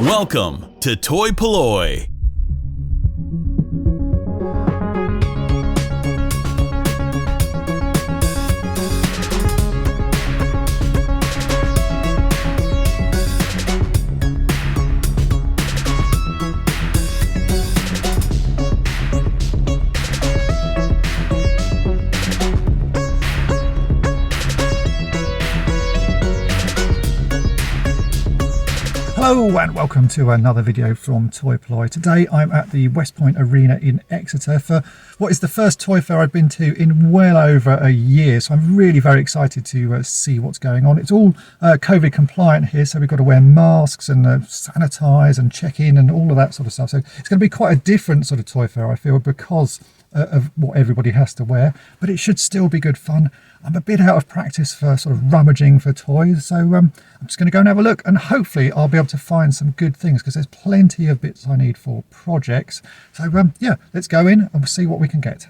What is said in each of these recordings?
Welcome to toy-polloi. Hello and welcome to another video from toy-polloi. Today I'm at the Westpoint Arena in Exeter for what is the first toy fair I've been to in well over a year, so I'm really very excited to see what's going on. It's all COVID compliant here, so we've got to wear masks and sanitize and check in and all of that sort of stuff, so it's going to be quite a different sort of toy fair, I feel, because of what everybody has to wear, but it should still be good fun. I'm a bit out of practice for sort of rummaging for toys, so I'm just going to go and have a look, and hopefully I'll be able to find some good things because there's plenty of bits I need for projects. So yeah, let's go in and we'll see what we can get.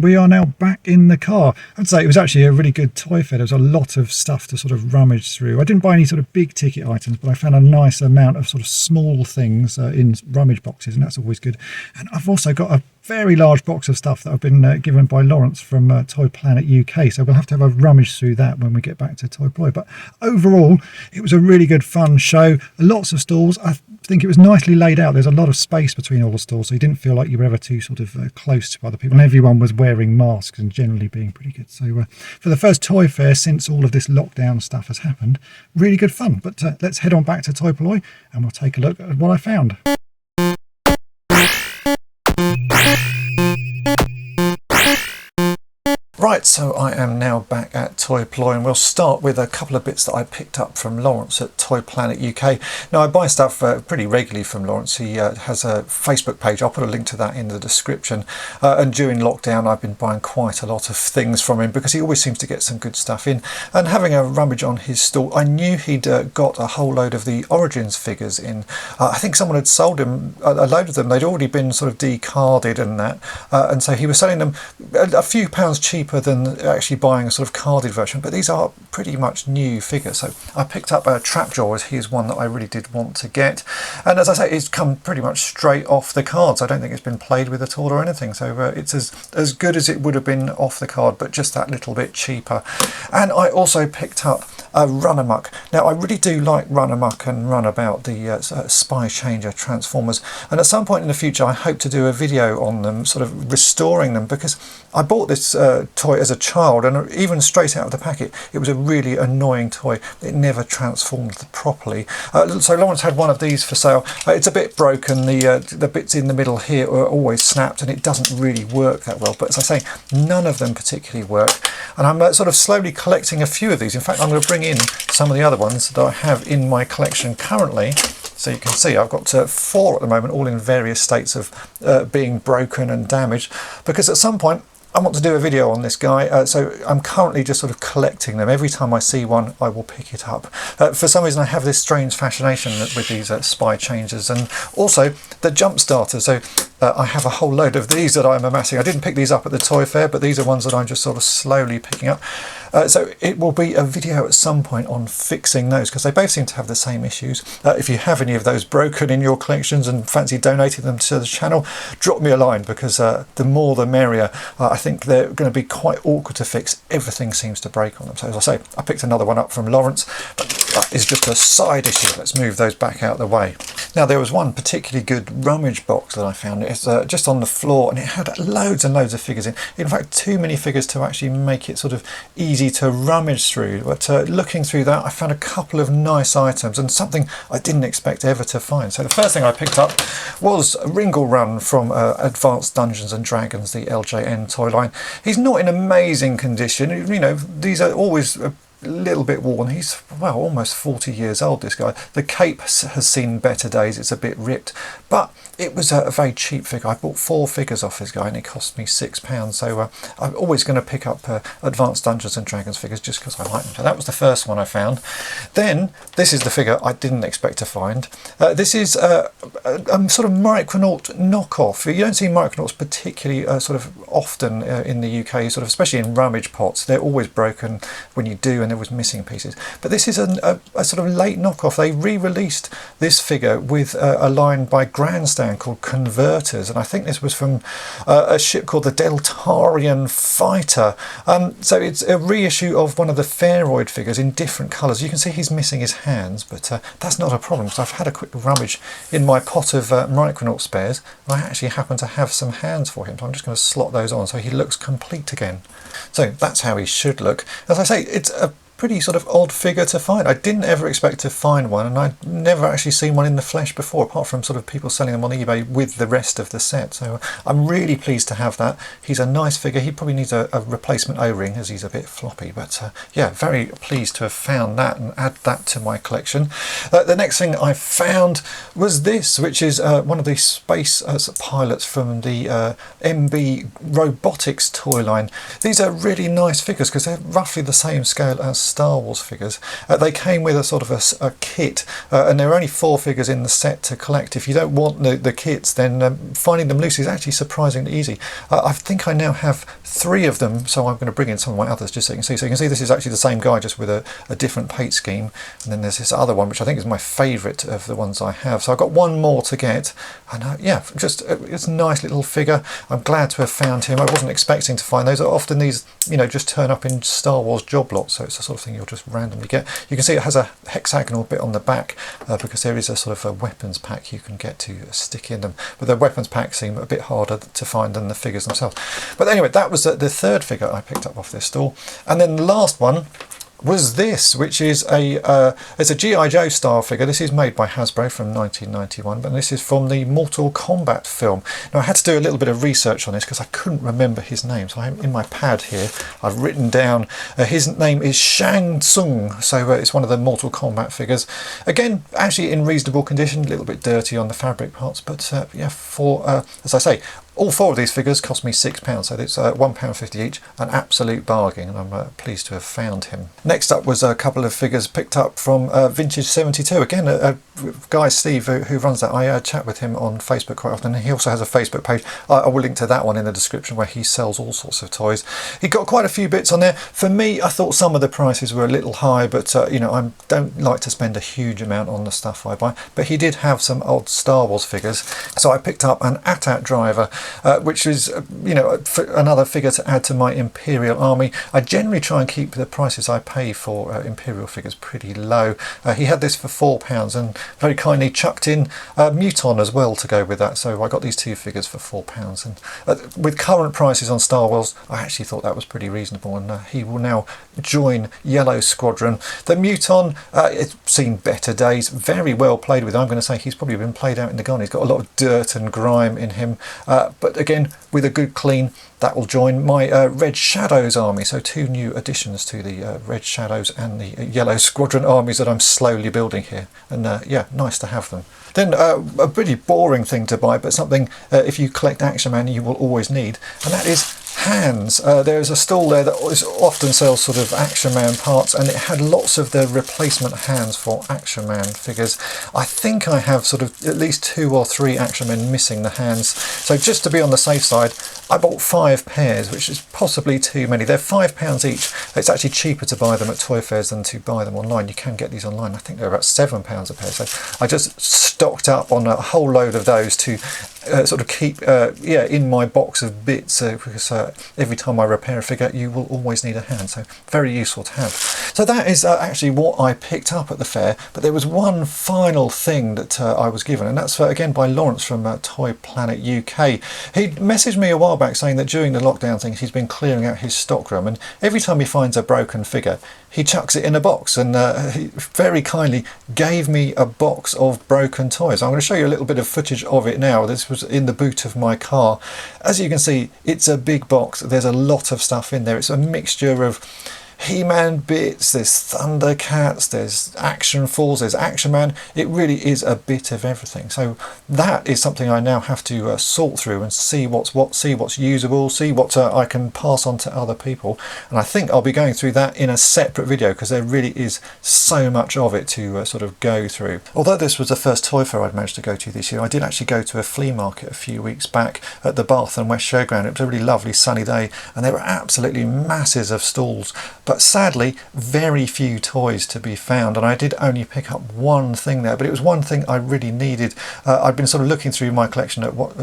and we are now back in the car. I'd say it was actually a really good toy fair. There was a lot of stuff to sort of rummage through. I didn't buy any sort of big ticket items, but I found a nice amount of sort of small things in rummage boxes, and that's always good. And I've also got a very large box of stuff that I've been given by Lawrence from Toy Planet UK, so we'll have to have a rummage through that when we get back to Toy Polloi. But overall, it was a really good fun show. Lots of stalls. I think it was nicely laid out. There's a lot of space between all the stalls, so you didn't feel like you were ever too sort of close to other people, and everyone was wearing masks and generally being pretty good. So for the first toy fair since all of this lockdown stuff has happened, really good fun. But let's head on back to Toy Polloi and we'll take a look at what I found. Right, so I am now back at Toy Polloi, and we'll start with a couple of bits that I picked up from Lawrence at Toy Planet UK. Now, I buy stuff pretty regularly from Lawrence. He has a Facebook page. I'll put a link to that in the description. And during lockdown, I've been buying quite a lot of things from him because he always seems to get some good stuff in. And having a rummage on his stall, I knew he'd got a whole load of the Origins figures in. I think someone had sold him a load of them. They'd already been sort of discarded and that. And so he was selling them a few pounds cheaper than actually buying a sort of carded version, but these are pretty much new figures. So I picked up a Trapjaw, as he's one that I really did want to get, and as I say, it's come pretty much straight off the cards. I don't think it's been played with at all or anything, so it's as good as it would have been off the card, but just that little bit cheaper. And I also picked up a Runamuck. Now, I really do like Runamuck and Runabout, the Spy Changer Transformers, and at some point in the future I hope to do a video on them, sort of restoring them, because I bought this toy as a child, and even straight out of the packet it was a really annoying toy. It never transformed properly. So Lawrence had one of these for sale. It's a bit broken. The bits in the middle here are always snapped, and it doesn't really work that well, but as I say, none of them particularly work, and I'm sort of slowly collecting a few of these. In fact, I'm going to bring in some of the other ones that I have in my collection currently. So you can see I've got 4 at the moment, all in various states of being broken and damaged, because at some point I want to do a video on this guy, so I'm currently just sort of collecting them. Every time I see one, I will pick it up. For some reason, I have this strange fascination with these Spy Changers, and also the jump starters. So I have a whole load of these that I'm amassing. I didn't pick these up at the toy fair, but these are ones that I'm just sort of slowly picking up. So it will be a video at some point on fixing those, because they both seem to have the same issues. If you have any of those broken in your collections and fancy donating them to the channel, drop me a line, because the more the merrier. I think they're going to be quite awkward to fix. Everything seems to break on them. So as I say, I picked another one up from Lawrence, but that is just a side issue. Let's move those back out of the way. Now, there was one particularly good rummage box that I found. It's just on the floor, and it had loads and loads of figures in fact, too many figures to actually make it sort of easy to rummage through. But looking through that, I found a couple of nice items and something I didn't expect ever to find. So the first thing I picked up was Ringle Run from Advanced Dungeons and Dragons, the LJN toy line. He's not in amazing condition. You know, these are always a little bit worn. He's, well, almost 40 years old, this guy. The cape has seen better days. It's a bit ripped, but it was a very cheap figure. I bought 4 figures off this guy, and it cost me £6. So I'm always going to pick up Advanced Dungeons and Dragons figures just because I like them. So that was the first one I found. Then this is the figure I didn't expect to find. This is a sort of Micronaut knockoff. You don't see Micronauts particularly sort of often in the UK, sort of, especially in rummage pots. They're always broken when you do, and there was missing pieces. But this is a sort of late knockoff. They re-released this figure with a line by Grandstand called Converters, and I think this was from a ship called the Deltarian Fighter. So it's a reissue of one of the Pharoid figures in different colours. You can see he's missing his hands, but that's not a problem, because I've had a quick rummage in my pot of Micronaut spares. I actually happen to have some hands for him, so I'm just going to slot those on so he looks complete again. So that's how he should look. As I say, it's a pretty sort of odd figure to find. I didn't ever expect to find one, and I'd never actually seen one in the flesh before, apart from sort of people selling them on eBay with the rest of the set. So I'm really pleased to have that. He's a nice figure. He probably needs a replacement O-ring, as he's a bit floppy, but yeah, very pleased to have found that and add that to my collection. The next thing I found was this, which is one of the space pilots from the MB Robotics toy line. These are really nice figures because they're roughly the same scale as Star Wars figures. They came with a sort of a kit, and there are only 4 figures in the set to collect. If you don't want the kits, then finding them loose is actually surprisingly easy. I think I now have 3 of them, so I'm going to bring in some of my others just so you can see. So you can see this is actually the same guy, just with a different paint scheme. And then there's this other one, which I think is my favourite of the ones I have. So I've got one more to get, and yeah, just it's a nice little figure. I'm glad to have found him. I wasn't expecting to find those. Often these, you know, just turn up in Star Wars job lots, so it's the sort of thing you'll just randomly get. You can see it has a hexagonal bit on the back because there is a sort of a weapons pack you can get to stick in them. But the weapons packs seem a bit harder to find than the figures themselves. But anyway, that was the 3rd figure I picked up off this stall. And then the last one was this, which is it's a G.I. Joe style figure. This is made by Hasbro from 1991, but this is from the Mortal Kombat film. Now I had to do a little bit of research on this because I couldn't remember his name, so I'm in my pad here, I've written down his name is Shang Tsung, so it's one of the Mortal Kombat figures. Again, actually in reasonable condition, a little bit dirty on the fabric parts, but yeah, for as I say, all 4 of these figures cost me £6, so it's £1.50 each, an absolute bargain, and I'm pleased to have found him. Next up was a couple of figures picked up from Vintage 72. Again, a guy, Steve, who runs that. I chat with him on Facebook quite often, and he also has a Facebook page. I will link to that one in the description, where he sells all sorts of toys. He got quite a few bits on there. For me, I thought some of the prices were a little high, but you know, I don't like to spend a huge amount on the stuff I buy. But he did have some old Star Wars figures, so I picked up an AT-AT driver, which is you know, another figure to add to my Imperial army. I generally try and keep the prices I pay for Imperial figures pretty low. He had this for £4 and very kindly chucked in Muton as well to go with that, so I got these 2 figures for £4. And with current prices on Star Wars, I actually thought that was pretty reasonable, and he will now join Yellow Squadron. The Muton, it's seen better days, very well played with. I'm going to say he's probably been played out in the garden. He's got a lot of dirt and grime in him, but again, with a good clean, that will join my Red Shadows army. So 2 new additions to the Red Shadows and the Yellow Squadron armies that I'm slowly building here. And yeah, nice to have them. Then a pretty boring thing to buy, but something if you collect Action Man you will always need, and that is hands. There's a stall there that often sells sort of Action Man parts, and it had lots of the replacement hands for Action Man figures. I think I have sort of at least 2 or 3 Action Men missing the hands, so just to be on the safe side, I bought 5 pairs, which is possibly too many. They're £5 each. It's actually cheaper to buy them at toy fairs than to buy them online. You can get these online. I think they're about £7 a pair, so I just stocked up on a whole load of those to sort of keep yeah, in my box of bits, because every time I repair a figure you will always need a hand, so very useful to have. So that is actually what I picked up at the fair, but there was one final thing that I was given, and that's again by Lawrence from Toy Planet UK. He messaged me a while back saying that during the lockdown things he's been clearing out his stockroom, and every time he finds a broken figure he chucks it in a box, and he very kindly gave me a box of broken toys. I'm going to show you a little bit of footage of it now. This was in the boot of my car. As you can see, it's a big box. There's a lot of stuff in there. It's a mixture of He-Man bits, there's Thundercats, there's Action Falls, there's Action Man. It really is a bit of everything. So that is something I now have to sort through and see what's what, see what's usable, see what I can pass on to other people. And I think I'll be going through that in a separate video, because there really is so much of it to sort of go through. Although this was the first toy fair I'd managed to go to this year, I did actually go to a flea market a few weeks back at the Bath and West Showground. It was a really lovely sunny day, and there were absolutely masses of stalls. But sadly, very few toys to be found, and I did only pick up one thing there, but it was one thing I really needed. I'd been sort of looking through my collection at what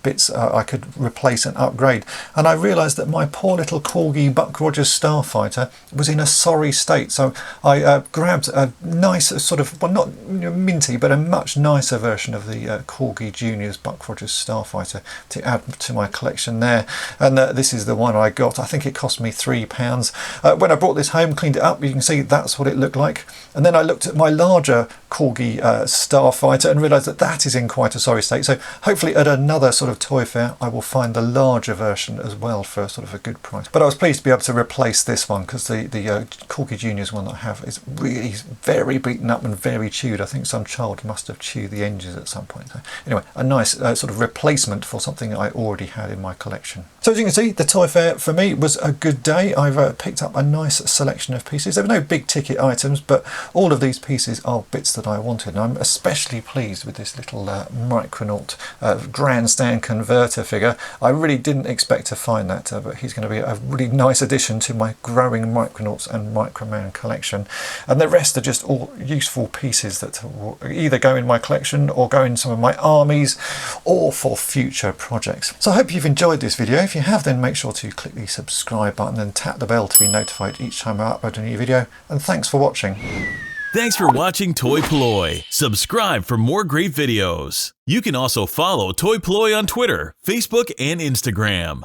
bits I could replace and upgrade, and I realised that my poor little Corgi Buck Rogers Starfighter was in a sorry state. So I grabbed a nice sort of, well, not minty, but a much nicer version of the Corgi Juniors Buck Rogers Starfighter to add to my collection there, and this is the one I got. I think it cost me £3. When I brought this home, cleaned it up, you can see that's what it looked like. And then I looked at my larger Corgi Starfighter and realised that that is in quite a sorry state. So hopefully at another sort of toy fair I will find the larger version as well for sort of a good price. But I was pleased to be able to replace this one because the Corgi Juniors one that I have is really very beaten up and very chewed. I think some child must have chewed the edges at some point. So anyway, a nice sort of replacement for something I already had in my collection. So as you can see, the toy fair for me was a good day. I've picked up a nice selection of pieces. There were no big ticket items, but all of these pieces are bits that I wanted. And I'm especially pleased with this little Micronaut grandstand converter figure. I really didn't expect to find that, but he's going to be a really nice addition to my growing Micronauts and Microman collection. And the rest are just all useful pieces that will either go in my collection or go in some of my armies or for future projects. So I hope you've enjoyed this video. If you have, then make sure to click the subscribe button and tap the bell to be notified each time I upload a new video. And thanks for watching. Thanks for watching toy-polloi. Subscribe for more great videos. You can also follow toy-polloi on Twitter, Facebook, and Instagram.